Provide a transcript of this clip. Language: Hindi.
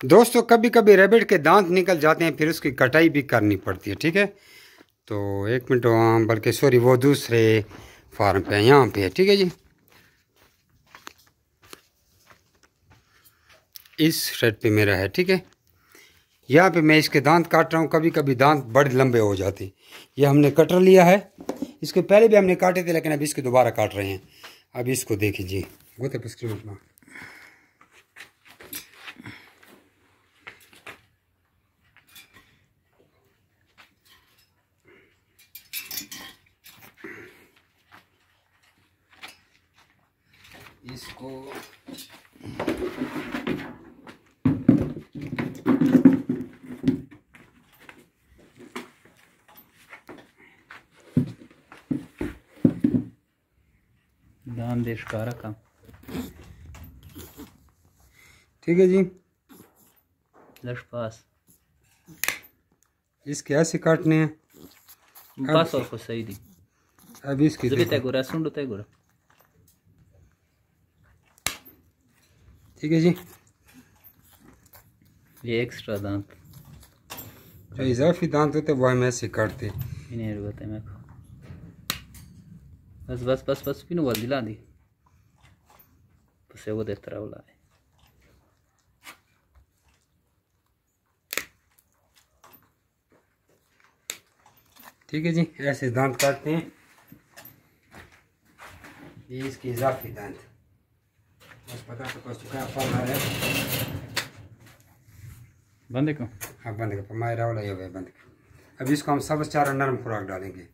दोस्तों कभी कभी रैबिट के दांत निकल जाते हैं, फिर उसकी कटाई भी करनी पड़ती है। ठीक है, तो एक मिनट, वहाँ बल्कि सॉरी वो दूसरे फार्म पे है, यहाँ पे है। ठीक है जी, इस शेड पे मेरा है। ठीक है, यहाँ पे मैं इसके दांत काट रहा हूँ। कभी कभी दांत बड़े लंबे हो जाते हैं। ये हमने कटर लिया है, इसके पहले भी हमने काटे थे, लेकिन अब इसके दोबारा काट रहे हैं। अब इसको देखिए जी, बहुत है। इसको दान देश का रखा। ठीक है जी, लश पास इसके ऐसे काटने हैं। बस और कुछ सही दी। अब इसकी गोरा सुंड गोरा। ठीक है जी, ये एक्स्ट्रा दांत जो इजाफी दांत होते वो हम ऐसे काटते। इन्हें रुकते मैं बस बस बस बस पिनो वाल दिला दी वो देता रहा बोला। ठीक है जी, ऐसे दांत काटते हैं। ये इसकी इजाफी दांत बस पता तो क्या फल है। बंद को हाँ बंद कर, मायरा वाला ये बंद कर। अब इसको हम सब चारा नरम खुराक डालेंगे।